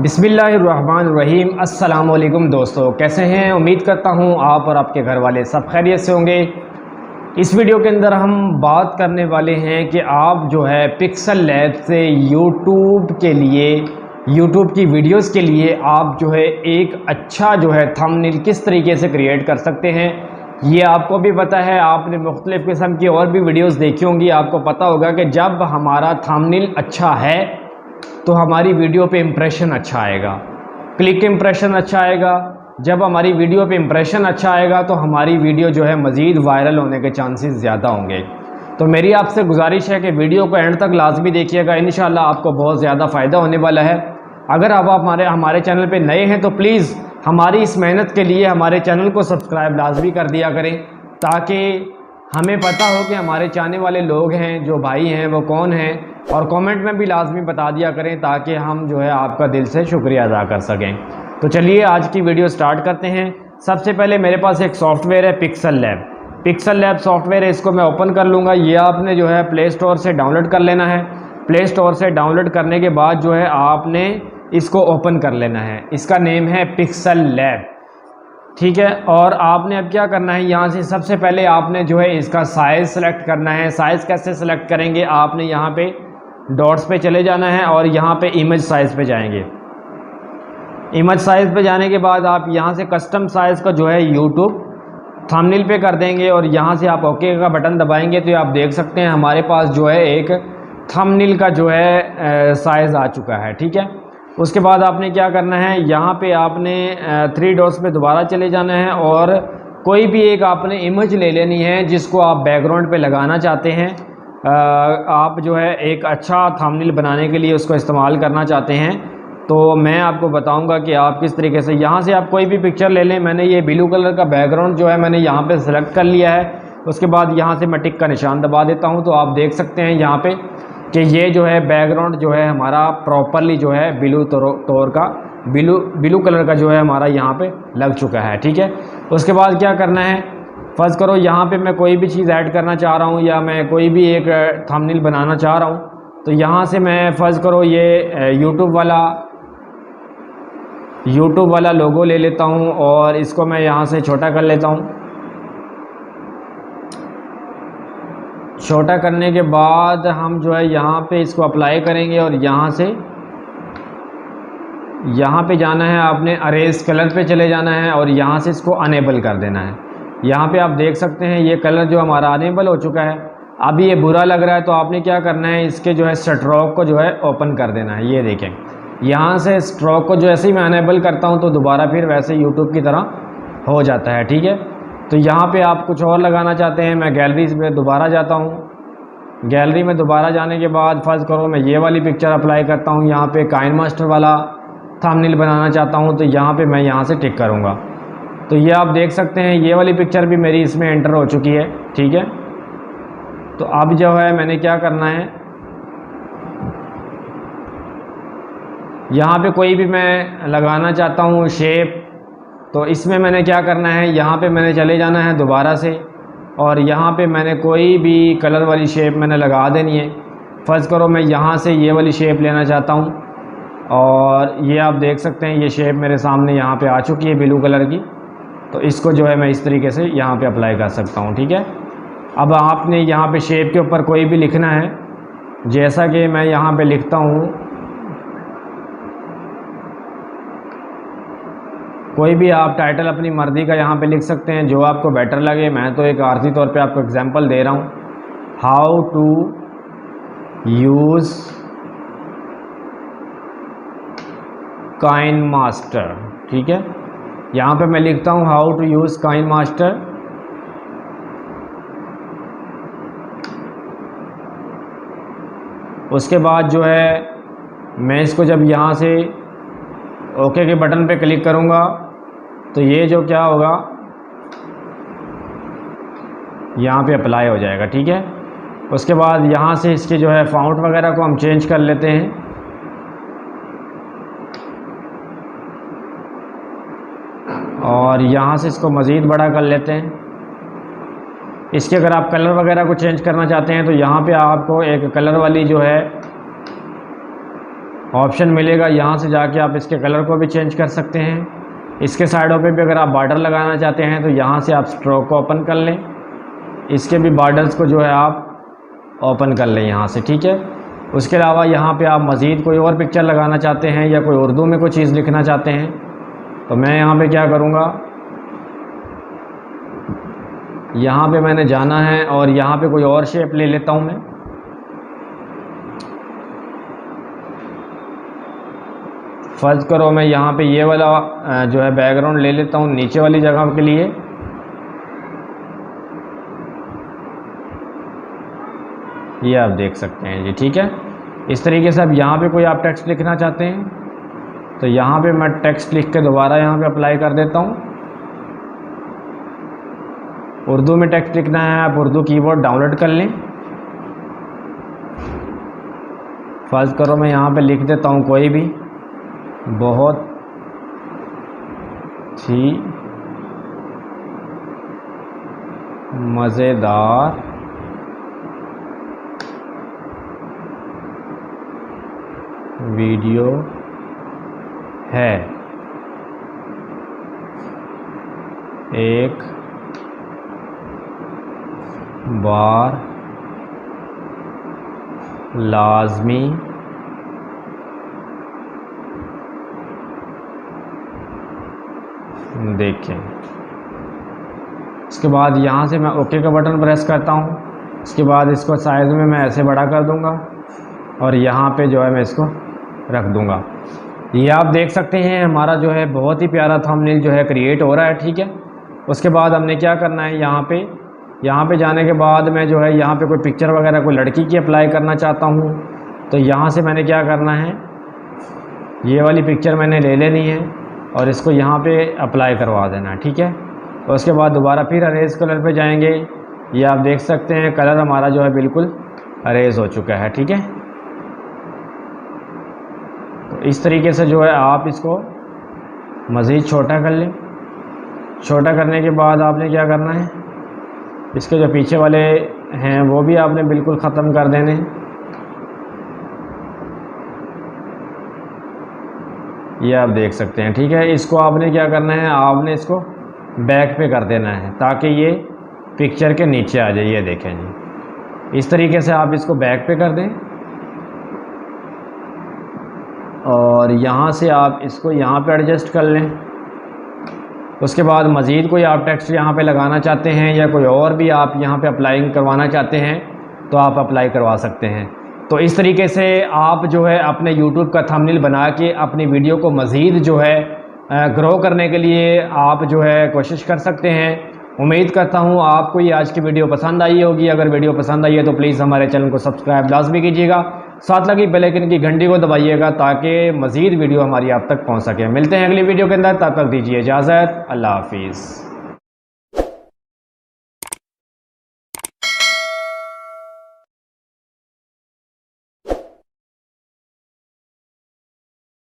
बिस्मिल्लाहिर्रहमानिर्रहीम। अस्सलामुअलैकुम दोस्तों, कैसे हैं? उम्मीद करता हूं आप और आपके घर वाले सब खैरियत से होंगे। इस वीडियो के अंदर हम बात करने वाले हैं कि आप जो है पिक्सल लैब से यूट्यूब की वीडियोस के लिए आप जो है एक अच्छा जो है थंबनेल किस तरीके से क्रिएट कर सकते हैं। ये आपको भी पता है, आपने मुख्तलिफ़ किस्म की और भी वीडियोस देखी होंगी। आपको पता होगा कि जब हमारा थंबनेल अच्छा है तो हमारी वीडियो पे इम्प्रेशन अच्छा आएगा, क्लिक इम्प्रेशन अच्छा आएगा। जब हमारी वीडियो पे इम्प्रेशन अच्छा आएगा तो हमारी वीडियो जो है मज़ीद वायरल होने के चांसेस ज़्यादा होंगे। तो मेरी आपसे गुजारिश है कि वीडियो को एंड तक लाजमी देखिएगा, इंशाल्लाह आपको बहुत ज़्यादा फ़ायदा होने वाला है। अगर आप हमारे चैनल पे नए हैं तो प्लीज़ हमारी इस मेहनत के लिए हमारे चैनल को सब्सक्राइब लाजमी कर दिया करें, ताकि हमें पता हो कि हमारे चाहने वाले लोग हैं, जो भाई हैं वो कौन हैं, और कमेंट में भी लाजमी बता दिया करें ताकि हम जो है आपका दिल से शुक्रिया अदा कर सकें। तो चलिए आज की वीडियो स्टार्ट करते हैं। सबसे पहले मेरे पास एक सॉफ्टवेयर है पिक्सल लैब सॉफ्टवेयर है, इसको मैं ओपन कर लूँगा। ये आपने जो है प्ले स्टोर से डाउनलोड कर लेना है। प्ले स्टोर से डाउनलोड करने के बाद जो है आपने इसको ओपन कर लेना है। इसका नेम है पिक्सल लैब, ठीक है। और आपने अब क्या करना है, यहाँ से सबसे पहले आपने जो है इसका साइज़ सेलेक्ट करना है। साइज़ कैसे सेलेक्ट करेंगे, आपने यहाँ पे डॉट्स पे चले जाना है और यहाँ पे इमेज साइज़ पे जाएंगे। इमेज साइज़ पे जाने के बाद आप यहाँ से कस्टम साइज़ का जो है यूट्यूब थंबनेल पे कर देंगे और यहाँ से आप ओके का बटन दबाएंगे तो आप देख सकते हैं हमारे पास जो है एक थंबनेल का जो है साइज़ आ चुका है, ठीक है। उसके बाद आपने क्या करना है, यहाँ पे आपने 3 डॉट्स पे दोबारा चले जाना है और कोई भी एक आपने इमेज ले लेनी है जिसको आप बैकग्राउंड पे लगाना चाहते हैं। आप जो है एक अच्छा थंबनेल बनाने के लिए उसको इस्तेमाल करना चाहते हैं, तो मैं आपको बताऊंगा कि आप किस तरीके से। यहाँ से आप कोई भी पिक्चर ले लें। मैंने ये ब्लू कलर का बैकग्राउंड जो है मैंने यहाँ पे सेलेक्ट कर लिया है। उसके बाद यहाँ से मैं टिक का निशान दबा देता हूँ, तो आप देख सकते हैं यहाँ पे कि ये जो है बैकग्राउंड जो है हमारा प्रॉपरली जो है ब्लू कलर का जो है हमारा यहाँ पे लग चुका है, ठीक है। उसके बाद क्या करना है, फ़र्ज़ करो यहाँ पे मैं कोई भी चीज़ ऐड करना चाह रहा हूँ या मैं कोई भी एक थंबनेल बनाना चाह रहा हूँ, तो यहाँ से मैं फ़र्ज़ करो ये यूट्यूब वाला लोगो ले लेता हूँ और इसको मैं यहाँ से छोटा कर लेता हूँ। छोटा करने के बाद हम जो है यहाँ पे इसको अप्लाई करेंगे और यहाँ पे जाना है, आपने अरेज कलर पे चले जाना है और यहाँ से इसको अनेबल कर देना है। यहाँ पे आप देख सकते हैं ये कलर जो हमारा अनेबल हो चुका है। अभी ये बुरा लग रहा है तो आपने क्या करना है, इसके जो है स्ट्रोक को जो है ओपन कर देना है। ये देखें, यहाँ से स्ट्रोक को जो ऐसे ही मैं अनेबल करता हूँ तो दोबारा फिर वैसे यूट्यूब की तरह हो जाता है, ठीक है। तो यहाँ पे आप कुछ और लगाना चाहते हैं, मैं गैलरीज में दोबारा जाता हूँ। गैलरी में दोबारा जाने के बाद फ़र्ज़ करो मैं ये वाली पिक्चर अप्लाई करता हूँ। यहाँ पे काइन मास्टर वाला थंबनेल बनाना चाहता हूँ, तो यहाँ पे मैं यहाँ से टिक करूँगा। तो ये आप देख सकते हैं ये वाली पिक्चर भी मेरी इसमें एंटर हो चुकी है, ठीक है। तो अब जो है मैंने क्या करना है, यहाँ पे कोई भी मैं लगाना चाहता हूँ शेप, तो इसमें मैंने क्या करना है, यहाँ पे मैंने चले जाना है दोबारा से और यहाँ पे मैंने कोई भी कलर वाली शेप मैंने लगा देनी है। फ़र्ज़ करो मैं यहाँ से ये वाली शेप लेना चाहता हूँ और ये आप देख सकते हैं ये शेप मेरे सामने यहाँ पे आ चुकी है ब्लू कलर की। तो इसको जो है मैं इस तरीके से यहाँ पे अप्लाई कर सकता हूँ, ठीक है। अब आपने यहाँ पे शेप के ऊपर कोई भी लिखना है, जैसा कि मैं यहाँ पे लिखता हूँ, कोई भी आप टाइटल अपनी मर्ज़ी का यहाँ पे लिख सकते हैं जो आपको बेटर लगे। मैं तो एक आर्जी तौर पे आपको एग्जांपल दे रहा हूँ, how to use KineMaster, ठीक है। यहाँ पे मैं लिखता हूँ how to use KineMaster. उसके बाद जो है मैं इसको जब यहाँ से ओके के बटन पे क्लिक करूँगा तो ये जो क्या होगा, यहाँ पे अप्लाई हो जाएगा, ठीक है। उसके बाद यहाँ से इसके जो है फ़ॉन्ट वगैरह को हम चेंज कर लेते हैं। और यहाँ से इसको मज़ीद बड़ा कर लेते हैं। इसके अगर आप कलर वगैरह को चेंज करना चाहते हैं तो यहाँ पे आपको एक कलर वाली जो है ऑप्शन मिलेगा, यहाँ से जाके आप इसके कलर को भी चेंज कर सकते हैं। इसके साइडों पे भी अगर आप बॉर्डर लगाना चाहते हैं तो यहाँ से आप स्ट्रोक को ओपन कर लें, इसके भी बॉर्डर्स को जो है आप ओपन कर लें यहाँ से, ठीक है। उसके अलावा यहाँ पे आप मज़ीद कोई और पिक्चर लगाना चाहते हैं या कोई उर्दू में कोई चीज़ लिखना चाहते हैं तो मैं यहाँ पे क्या करूँगा, यहाँ पे मैंने जाना है और यहाँ पे कोई और शेप ले लेता हूँ मैं। फ़र्ज़ करो मैं यहाँ पे ये वाला जो है बैकग्राउंड ले लेता हूँ नीचे वाली जगह के लिए। ये आप देख सकते हैं जी, ठीक है। इस तरीके से अब यहाँ पे कोई आप टेक्स्ट लिखना चाहते हैं तो यहाँ पे मैं टेक्स्ट लिख के दोबारा यहाँ पे अप्लाई कर देता हूँ। उर्दू में टेक्स्ट लिखना है, आप उर्दू कीबोर्ड डाउनलोड कर लें। फ़र्ज़ करो मैं यहाँ पे लिख देता हूँ कोई भी बहुत ही मज़ेदार वीडियो है, एक बार लाजमी देखें। इसके बाद यहाँ से मैं ओके का बटन प्रेस करता हूँ। इसके बाद इसको साइज़ में मैं ऐसे बड़ा कर दूँगा और यहाँ पे जो है मैं इसको रख दूँगा। ये आप देख सकते हैं हमारा जो है बहुत ही प्यारा थंबनेल जो है क्रिएट हो रहा है, ठीक है। उसके बाद हमने क्या करना है, यहाँ पे जाने के बाद मैं जो है यहाँ पे कोई पिक्चर वगैरह कोई लड़की की अप्लाई करना चाहता हूँ तो यहाँ से मैंने क्या करना है, ये वाली पिक्चर मैंने ले लेनी है और इसको यहाँ पे अप्लाई करवा देना है, ठीक है। तो उसके बाद दोबारा फिर अरेज कलर पे जाएंगे। ये आप देख सकते हैं कलर हमारा जो है बिल्कुल अरेज हो चुका है, ठीक है। तो इस तरीके से जो है आप इसको मज़ीद छोटा कर लें। छोटा करने के बाद आपने क्या करना है, इसके जो पीछे वाले हैं वो भी आपने बिल्कुल ख़त्म कर देने। ये आप देख सकते हैं, ठीक है। इसको आपने क्या करना है, आपने इसको बैक पे कर देना है ताकि ये पिक्चर के नीचे आ जाए। ये देखें जी, इस तरीके से आप इसको बैक पे कर दें और यहाँ से आप इसको यहाँ पे एडजस्ट कर लें। उसके बाद मज़ीद कोई आप टेक्स्ट यहाँ पे लगाना चाहते हैं या कोई और भी आप यहाँ पे अप्लाई करवाना चाहते हैं तो आप अप्लाई करवा सकते हैं। तो इस तरीके से आप जो है अपने YouTube का थंबनेल बना के अपनी वीडियो को मज़ीद जो है ग्रो करने के लिए आप जो है कोशिश कर सकते हैं। उम्मीद करता हूँ आपको ये आज की वीडियो पसंद आई होगी। अगर वीडियो पसंद आई है तो प्लीज़ हमारे चैनल को सब्सक्राइब लाजमी कीजिएगा, साथ लगी बेल आइकन की घंटी को दबाइएगा ताकि मज़ीद वीडियो हमारी आप तक पहुँच सके। मिलते हैं अगली वीडियो के अंदर, तब तक दीजिए इजाज़त। अल्लाह हाफिज़।